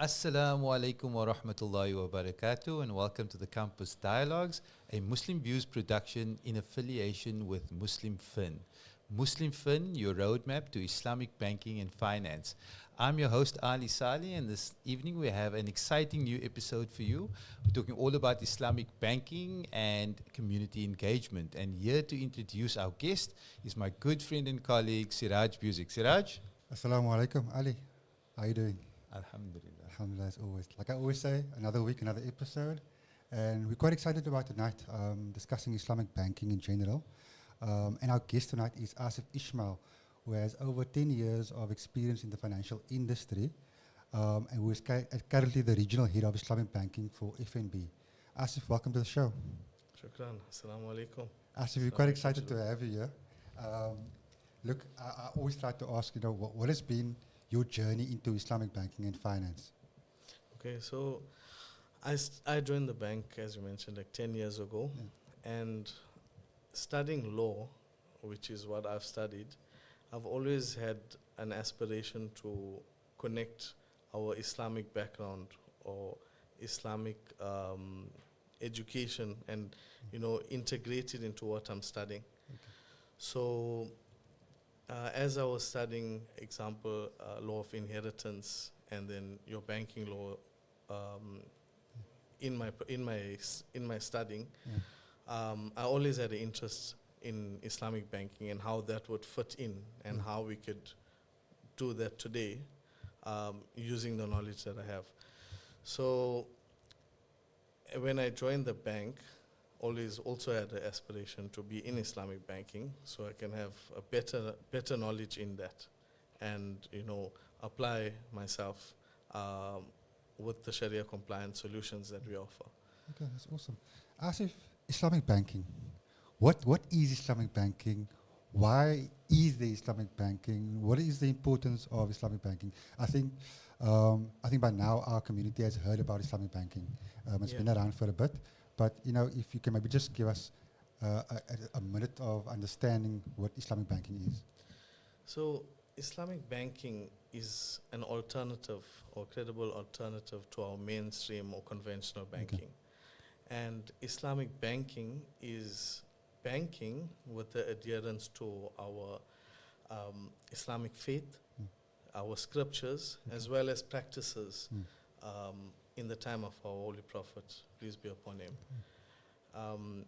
Assalamu alaikum wa rahmatullahi wa barakatuh, and welcome to the Campus Dialogues, a Muslim Views production in affiliation with MuslimFin. MuslimFin, your roadmap to Islamic banking and finance. I'm your host Ali Saleh, and this evening we have an exciting new episode for you. We're talking all about Islamic banking and community engagement. And here to introduce our guest is my good friend and colleague Siraj Buzik. Siraj? Assalamu alaikum, Ali. How you doing? Alhamdulillah. Alhamdulillah, as always. Like I always say, another week, another episode. And we're quite excited about tonight, discussing Islamic banking in general. And our guest tonight is Asif Ismail, who has over 10 years of experience in the financial industry, and who is currently the regional head of Islamic banking for FNB. Asif, welcome to the show. Shukran. Assalamu alaikum. Asif, we're quite excited to have you here. Look, I always try to ask, what has been your journey into Islamic banking and finance? Okay, so I joined the bank, as you mentioned, like 10 years ago. Yeah. And studying law, which is what I've studied, I've always had an aspiration to connect our Islamic background or Islamic education and, integrate it into what I'm studying. Okay. So as I was studying, example, law of inheritance and then your banking law in my studying, I always had an interest in Islamic banking and how that would fit in and how we could do that today using the knowledge that I have. So when I joined the bank, always also had the aspiration to be in Islamic banking so I can have a better knowledge in that and, apply myself with the sharia-compliant solutions that we offer. Okay, that's awesome. Asif, Islamic banking. What is Islamic banking? Why is there Islamic banking? What is the importance of Islamic banking? I think by now our community has heard about Islamic banking. It's been around for a bit, but if you can maybe just give us a minute of understanding what Islamic banking is. So Islamic banking is an alternative or credible alternative to our mainstream or conventional banking. Okay. And Islamic banking is banking with the adherence to our Islamic faith, our scriptures, as well as practices in the time of our Holy Prophet, peace be upon him,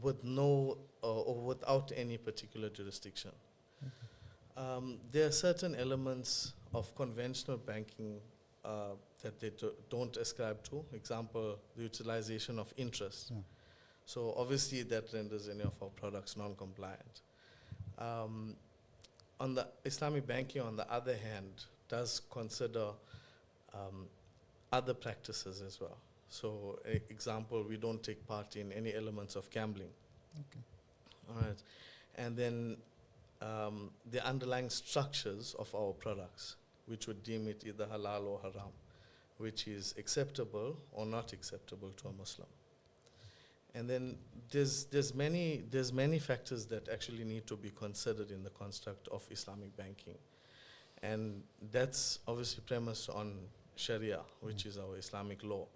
with no or without any particular jurisdiction. There are certain elements of conventional banking that they don't ascribe to. Example, the utilization of interest. Yeah. So obviously that renders any of our products non-compliant. On the Islamic banking, on the other hand, does consider other practices as well. So, example, we don't take part in any elements of gambling. Okay. All right, and then the underlying structures of our products, which would deem it either halal or haram, which is acceptable or not acceptable to a Muslim. And then there's many factors that actually need to be considered in the construct of Islamic banking, and that's obviously premised on Sharia, which is our Islamic law.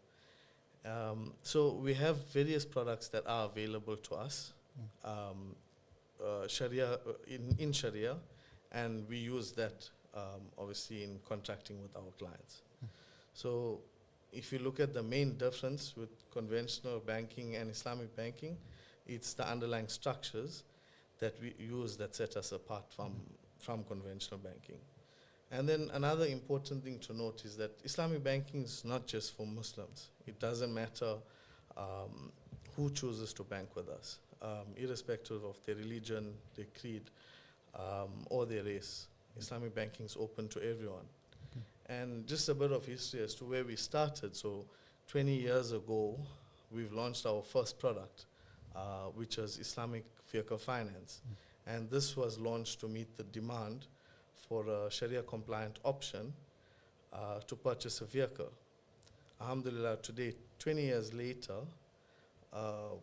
So we have various products that are available to us, Sharia in Sharia, and we use that obviously in contracting with our clients. So if you look at the main difference with conventional banking and Islamic banking, it's the underlying structures that we use that set us apart from conventional banking. And then another important thing to note is that Islamic banking is not just for Muslims. It doesn't matter who chooses to bank with us, irrespective of their religion, their creed, or their race. Islamic banking is open to everyone. And just a bit of history as to where we started. So 20 years ago, we've launched our first product, which was Islamic vehicle finance. And this was launched to meet the demand for a sharia-compliant option to purchase a vehicle. Alhamdulillah, today, 20 years later,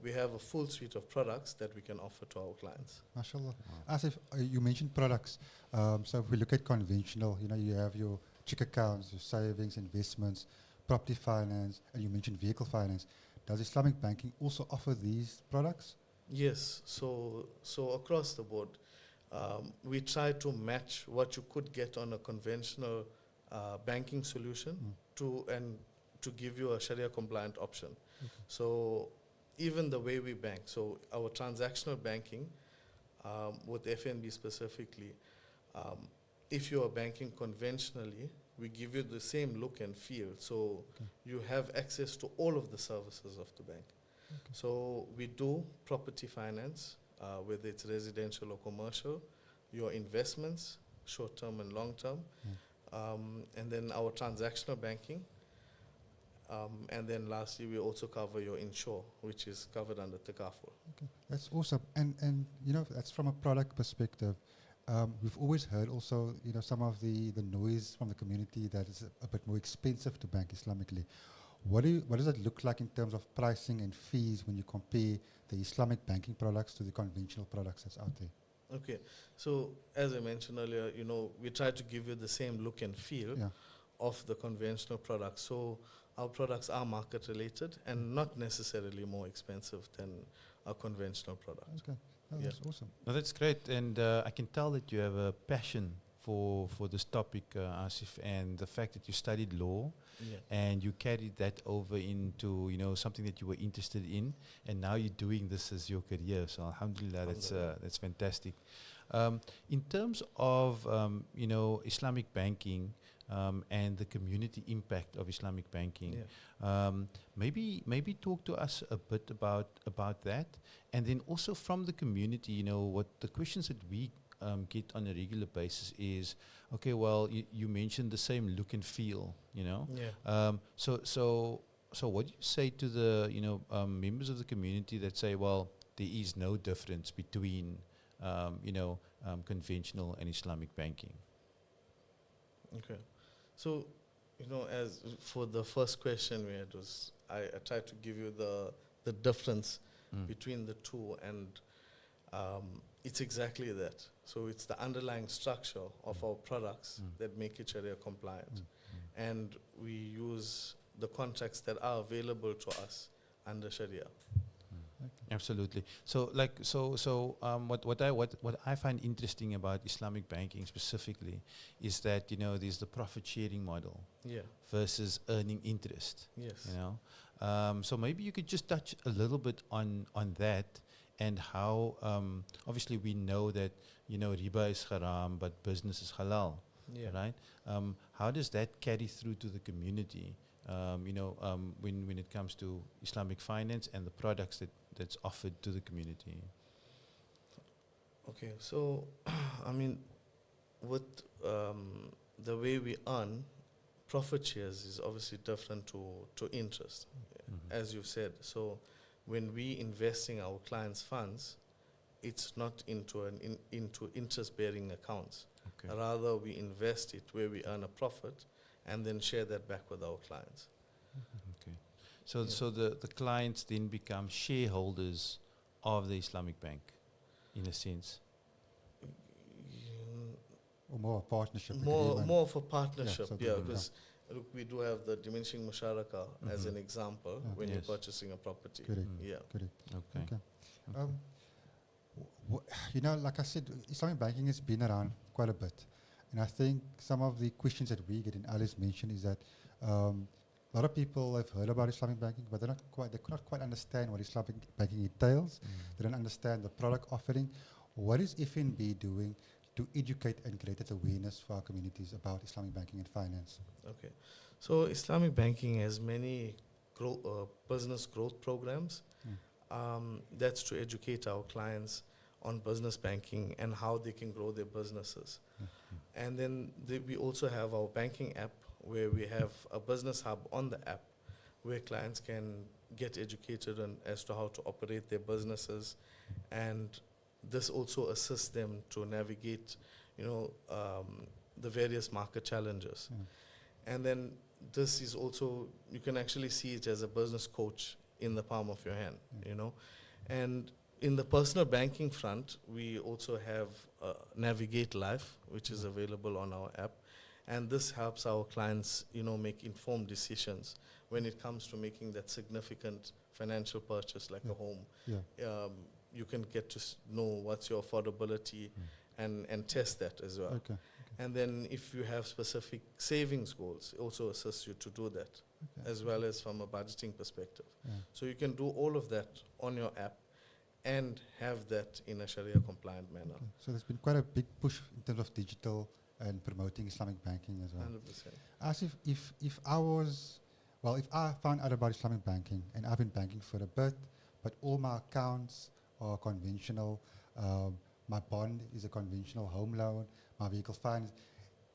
we have a full suite of products that we can offer to our clients. MashaAllah. Asif, you mentioned products. So if we look at conventional, you have your check accounts, your savings, investments, property finance, and you mentioned vehicle finance. Does Islamic banking also offer these products? Yes, so across the board, we try to match what you could get on a conventional banking solution to give you a Sharia compliant option. So even the way we bank, so our transactional banking with FNB specifically, if you are banking conventionally, we give you the same look and feel. So you have access to all of the services of the bank. So we do property finance, whether it's residential or commercial, your investments, short-term and long-term, and then our transactional banking, and then lastly, we also cover your insure, which is covered under Takaful. Okay, that's awesome. And you know, that's from a product perspective. We've always heard also, you know, some of the noise from the community that it's a bit more expensive to bank Islamically. What does it look like in terms of pricing and fees when you compare the Islamic banking products to the conventional products that's out there? Okay, so as I mentioned earlier, you know, we try to give you the same look and feel of the conventional products. So our products are market related and not necessarily more expensive than a conventional product. Okay, that's awesome. No, that's great, and I can tell that you have a passion for this topic, Asif, and the fact that you studied law and you carried that over into, you know, something that you were interested in, and now you're doing this as your career. So alhamdulillah, that's fantastic. In terms of you know, Islamic banking and the community impact of Islamic banking, maybe talk to us a bit about that, and then also from the community, you know, what the questions that we get on a regular basis is, okay, well, you mentioned the same look and feel, you know. So what do you say to the, you know, members of the community that say, well, there is no difference between, you know, conventional and Islamic banking? Okay, so, you know, as for the first question we had was, I tried to give you the difference between the two, and it's exactly that. So it's the underlying structure of our products that make it Sharia compliant. And we use the contracts that are available to us under Sharia. Absolutely. So, like, what I find interesting about Islamic banking specifically is that, you know, there's the profit sharing model versus earning interest. Yes. You know, so maybe you could just touch a little bit on that, and how obviously we know that, you know, riba is haram, but business is halal. Right? How does that carry through to the community? You know, when it comes to Islamic finance and the products that's offered to the community. Okay, so I mean, with the way we earn, profit shares is obviously different to interest, as you said. So when we investing our clients' funds, it's not into into interest-bearing accounts. Okay. Rather, we invest it where we earn a profit and then share that back with our clients. Okay. So the clients then become shareholders of the Islamic bank, in a sense. Or more a partnership. More of a partnership, Yeah, because look, we do have the diminishing musharaka as an example when you're purchasing a property. Correct. Okay. You know, like I said, Islamic banking has been around quite a bit. And I think some of the questions that we get, and Alice mentioned, is that a lot of people have heard about Islamic banking, but they cannot quite understand what Islamic banking entails. They don't understand the product offering. What is FNB doing to educate and create that awareness for our communities about Islamic banking and finance? Okay, so Islamic banking has many business growth programs. That's to educate our clients on business banking and how they can grow their businesses. And then we also have our banking app, where we have a business hub on the app where clients can get educated as to how to operate their businesses, and this also assists them to navigate, you know, the various market challenges. And then this is also, you can actually see it as a business coach in the palm of your hand, you know. And in the personal banking front, we also have Navigate Life, which is available on our app. And this helps our clients, make informed decisions when it comes to making that significant financial purchase like a home. Yeah. You can get to know what's your affordability and test that as well. Okay. And then if you have specific savings goals, it also assists you to do that, Okay. as well as from a budgeting perspective. Yeah. So you can do all of that on your app and have that in a Sharia compliant manner. Okay. So there's been quite a big push in terms of digital and promoting Islamic banking as well. 100%. As if I found out about Islamic banking and I've been banking for a bit, but all my accounts are conventional, my bond is a conventional home loan, my vehicle finance.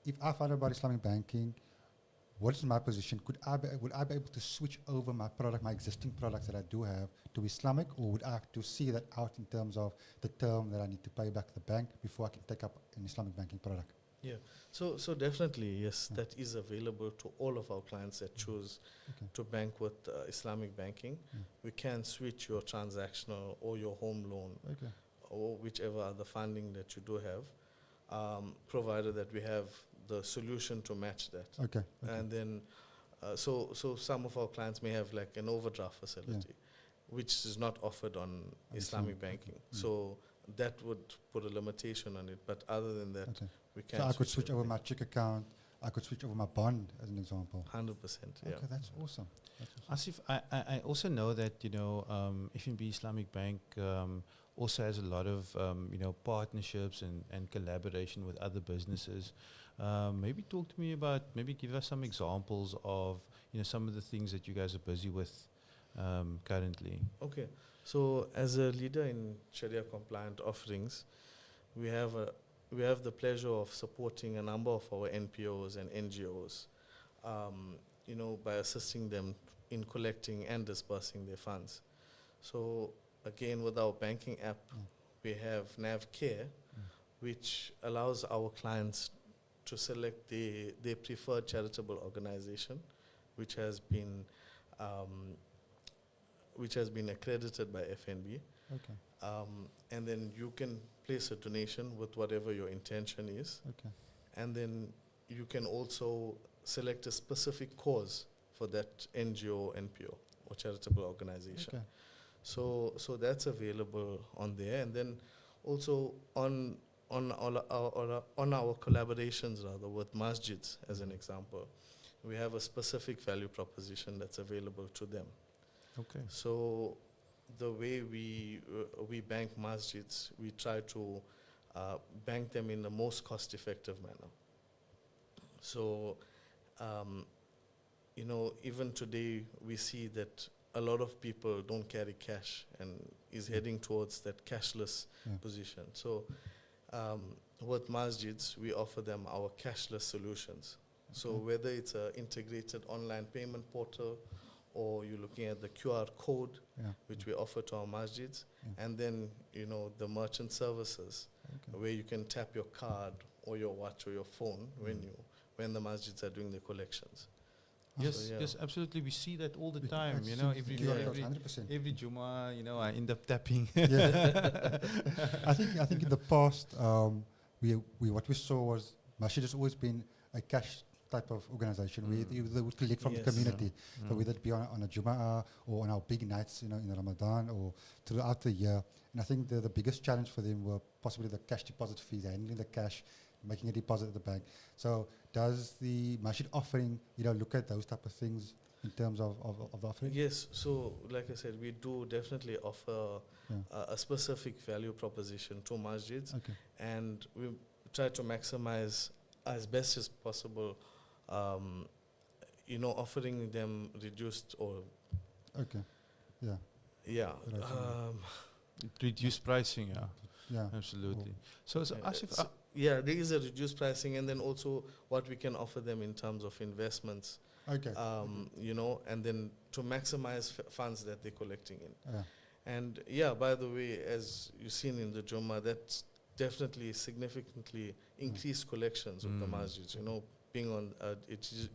If I found out about Islamic banking, what is my position? Would I be able to switch over my product, my existing products that I do have, to Islamic, or would I have to see that out in terms of the term that I need to pay back the bank before I can take up an Islamic banking product? Yeah. So definitely, yes, that is available to all of our clients that choose to bank with Islamic banking. We can switch your transactional or your home loan or whichever other funding that you do have, provided that we have the solution to match that. And then, so some of our clients may have like an overdraft facility, which is not offered on Islamic banking. So that would put a limitation on it. But other than that, we can. So I could switch over my check account. I could switch over my bond, as an example. 100%. Yeah. Okay, that's awesome. Asif, I also know that FNB Islamic Bank also has a lot of partnerships and collaboration with other businesses. Maybe talk to me about, give us some examples of some of the things that you guys are busy with currently. Okay, so as a leader in Sharia compliant offerings, we have the pleasure of supporting a number of our NPOs and NGOs, by assisting them in collecting and dispersing their funds. So again, with our banking app, we have NAV Care, which allows our clients to select their preferred charitable organization, which has been accredited by FNB. And then you can place a donation with whatever your intention is. And then you can also select a specific cause for that NGO, NPO, or charitable organization. So that's available on there. And then also on our collaborations rather with masjids, as an example, we have a specific value proposition that's available to them. So the way we bank masjids, we try to bank them in the most cost-effective manner. So, even today we see that a lot of people don't carry cash and is heading towards that cashless position. So, with masjids, we offer them our cashless solutions. So whether it's an integrated online payment portal, or you're looking at the QR code, which we offer to our masjids, and then, the merchant services, where you can tap your card or your watch or your phone when the masjids are doing the collections. Yes, yes, absolutely. We see that all the time. Every Juma, I end up tapping. I think in the past, what we saw was masjid has always been a cash type of organization where they would collect from the community. So whether it be on a Jum'ah or on our big nights, in Ramadan or throughout the year. And I think the biggest challenge for them were possibly the cash deposit fees, handling the cash, making a deposit at the bank. So does the masjid offering, look at those type of things in terms of the offering? Yes. So like I said, we do definitely offer a specific value proposition to masjids, and we try to maximize as best as possible, offering them reduced or reduced pricing, absolutely. So Asif, there is a reduced pricing, and then also what we can offer them in terms of investments. And then to maximize funds that they're collecting in. And by the way, as you've seen in the Jummah, that's definitely significantly increased collections with the masjids. being on a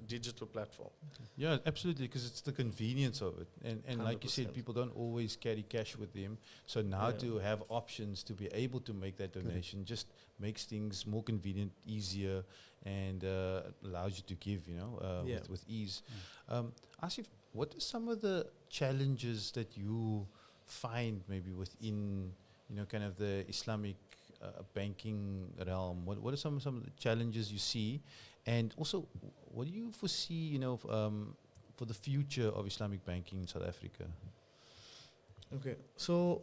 digital platform. Yeah, absolutely, because it's the convenience of it. And like you said, 100%. people don't always carry cash with them. So now Yeah. to have options to be able to make that donation just makes things more convenient, easier, and allows you to give, Yeah. with ease. Asif, what are some of the challenges that you find maybe within, kind of the Islamic banking realm? What are some of the challenges you see? And also, what do you foresee, for the future of Islamic banking in South Africa? Okay, so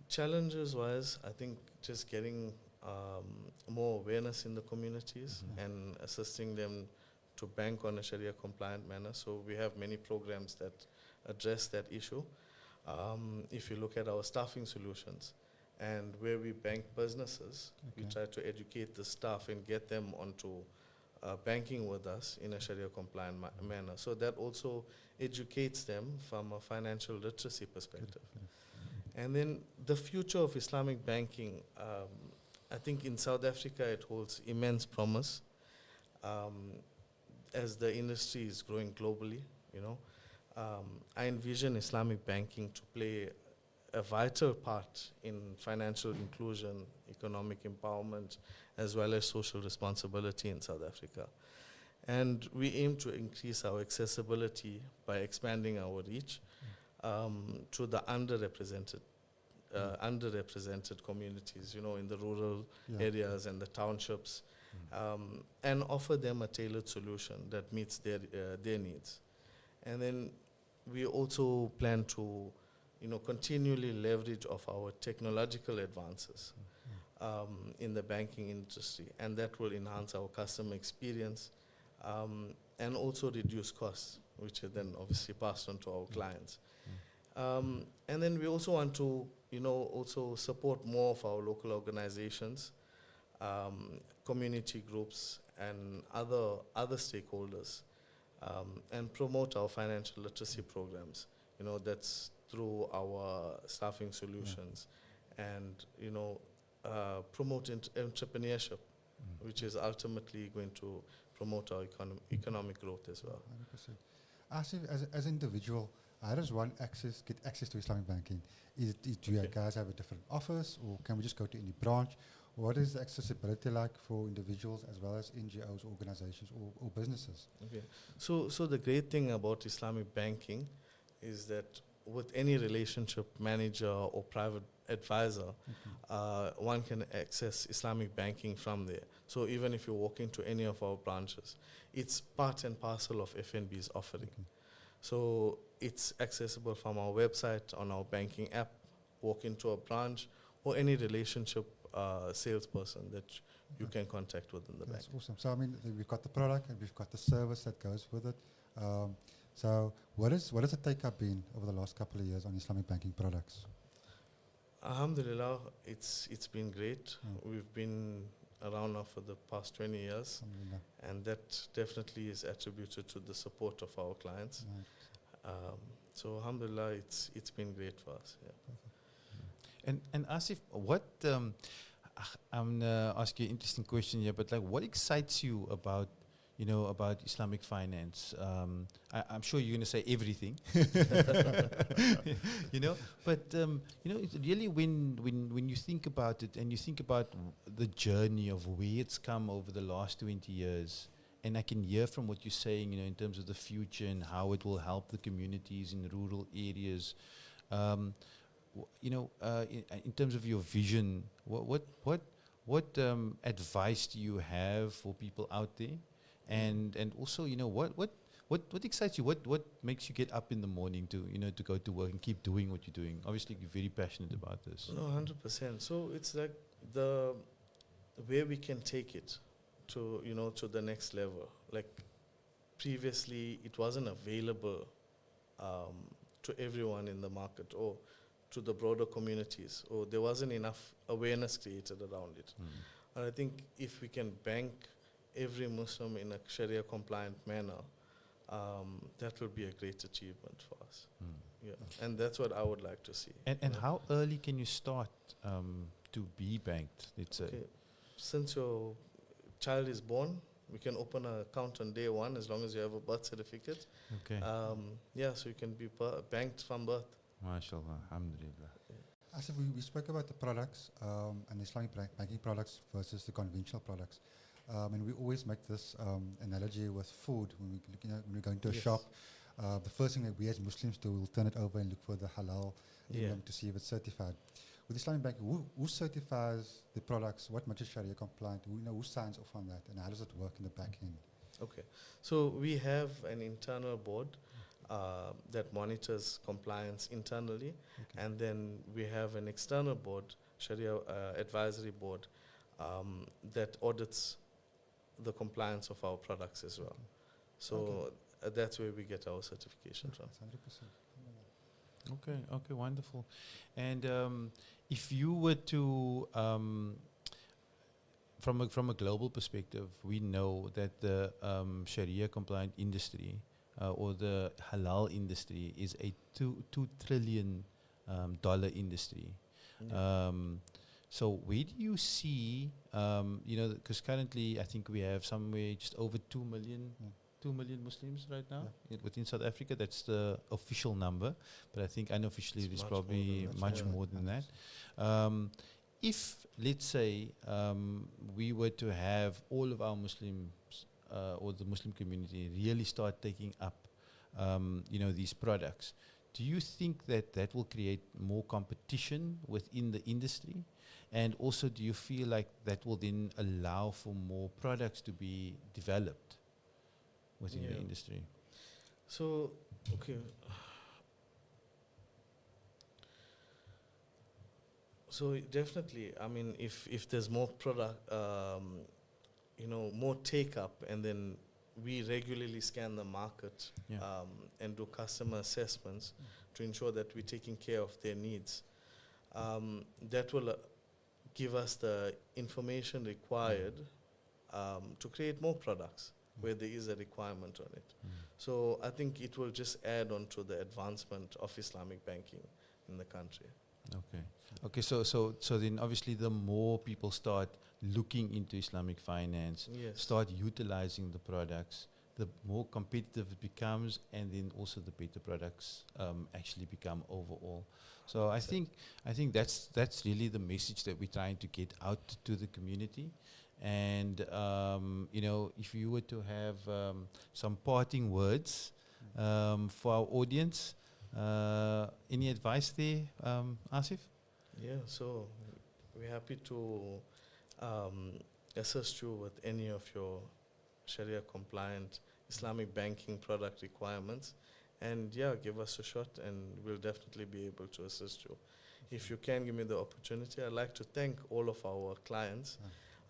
challenges-wise, I think just getting more awareness in the communities and assisting them to bank on a Sharia-compliant manner. So we have many programs that address that issue. If you look at our staffing solutions and where we bank businesses, we try to educate the staff and get them onto banking with us in a Sharia-compliant manner. So that also educates them from a financial literacy perspective. And then the future of Islamic banking, I think in South Africa it holds immense promise as the industry is growing globally. I envision Islamic banking to play a vital part in financial inclusion, economic empowerment, as well as social responsibility in South Africa. And we aim to increase our accessibility by expanding our reach to the underrepresented communities, in the rural areas and the townships, and offer them a tailored solution that meets their needs. And then we also plan to, continually leverage of our technological advances in the banking industry, and that will enhance our customer experience and also reduce costs, which are then obviously passed on to our clients. And then we also want to, also support more of our local organizations, community groups, and other stakeholders, and promote our financial literacy programs. That's through our staffing solutions, and promote entrepreneurship, which is ultimately going to promote our economic growth as well. 100%. As an individual, how does one get access to Islamic banking? Do you guys have a different office, or can we just go to any branch? What is the accessibility like for individuals as well as NGOs, organizations, or businesses? Okay. So the great thing about Islamic banking is that with any relationship manager or private advisor, one can access Islamic banking from there. So even if you walk into any of our branches, it's part and parcel of FNB's offering. So it's accessible from our website, on our banking app, walk into a branch, or any relationship salesperson that you can contact within the bank. That's awesome. So we've got the product and we've got the service that goes with it. So what has the take-up been over the last couple of years on Islamic banking products? Alhamdulillah, it's been great. We've been around now for the past 20 years, and that definitely is attributed to the support of our clients. So alhamdulillah, it's been great for us. Yeah. And Asif, what I'm gonna ask you an interesting question here, but what excites you about Islamic finance? I'm sure you're gonna say everything, But it's really when you think about it and you think about the journey of where it's come over the last 20 years, and I can hear from what you're saying, in terms of the future and how it will help the communities in rural areas. In terms of your vision, what advice do you have for people out there, and also what excites you? What makes you get up in the morning to go to work and keep doing what you're doing? Obviously, you're very passionate about this. No, 100%. So it's like the way we can take it to to the next level. Like previously, it wasn't available to everyone in the market or to the broader communities, or there wasn't enough awareness created around it. And I think if we can bank every Muslim in a Sharia-compliant manner, that will be a great achievement for us. Yeah, and that's what I would like to see. And how early can you start to be banked? Let's say. Since your child is born, We can open an account on day one as long as you have a birth certificate. Okay. So you can be banked from birth. MashaAllah. Alhamdulillah. As if we spoke about the products and the Islamic banking products versus the conventional products. And we always make this analogy with food. When we go into a Yes. shop, the first thing that we as Muslims do, we'll turn it over and look for the halal Yeah. to see if it's certified. With Islamic banking, who certifies the products? What much is Sharia compliant? Who signs off on that? And how does it work in the back end? Okay. So we have an internal board that monitors compliance internally. Okay. And then we have an external board, Sharia advisory board, that audits the compliance of our products as well. So that's where we get our certification from. That's 100%. Okay, wonderful. And if you were to, from a global perspective, we know that the Sharia-compliant industry or the halal industry is a $2 trillion industry. Yeah. So where do you see, because currently I think we have somewhere just over 2 million. 2 million Muslims right now within South Africa. That's the official number, but I think unofficially it's probably much more than that. If, let's say, we were to have all of our Muslims or the Muslim community really start taking up, these products, do you think that will create more competition within the industry? And also, do you feel like that will then allow for more products to be developed within the industry? So, okay. So definitely, I mean, if there's more product, more take up, and then we regularly scan the market and do customer assessments to ensure that we're taking care of their needs, that will give us the information required to create more products where there is a requirement on it. So I think it will just add on to the advancement of Islamic banking in the country. Okay. So then obviously the more people start looking into Islamic finance, start utilizing the products, the more competitive it becomes, and then also the better products actually become overall. So I think that's really the message that we're trying to get out to the community. And if you were to have some parting words for our audience, any advice there, Asif? Yeah, so we're happy to assist you with any of your Sharia-compliant Islamic banking product requirements. And give us a shot and we'll definitely be able to assist you. If you can give me the opportunity, I'd like to thank all of our clients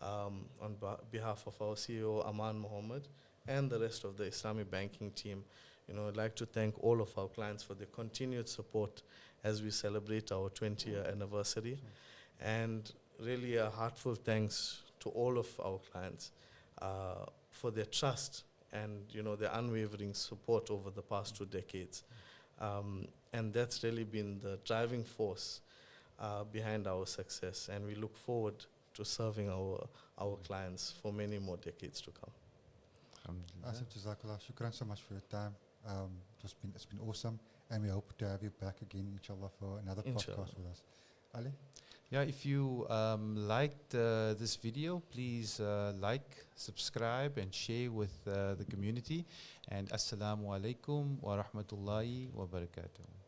on behalf of our CEO, Aman Mohammed, and the rest of the Islamic banking team. I'd like to thank all of our clients for their continued support as we celebrate our 20-year anniversary. And really a heartfelt thanks to all of our clients for their trust and their unwavering support over the past 2 decades. And that's really been the driving force behind our success. And we look forward to serving our clients for many more decades to come. Asif, Jazakallah, shukran so much for your time. It's been awesome, and we hope to have you back again, inshallah, for another podcast with us. Ali? Yeah, if you liked this video, please like, subscribe, and share with the community. And assalamu alaikum wa rahmatullahi wa barakatuh.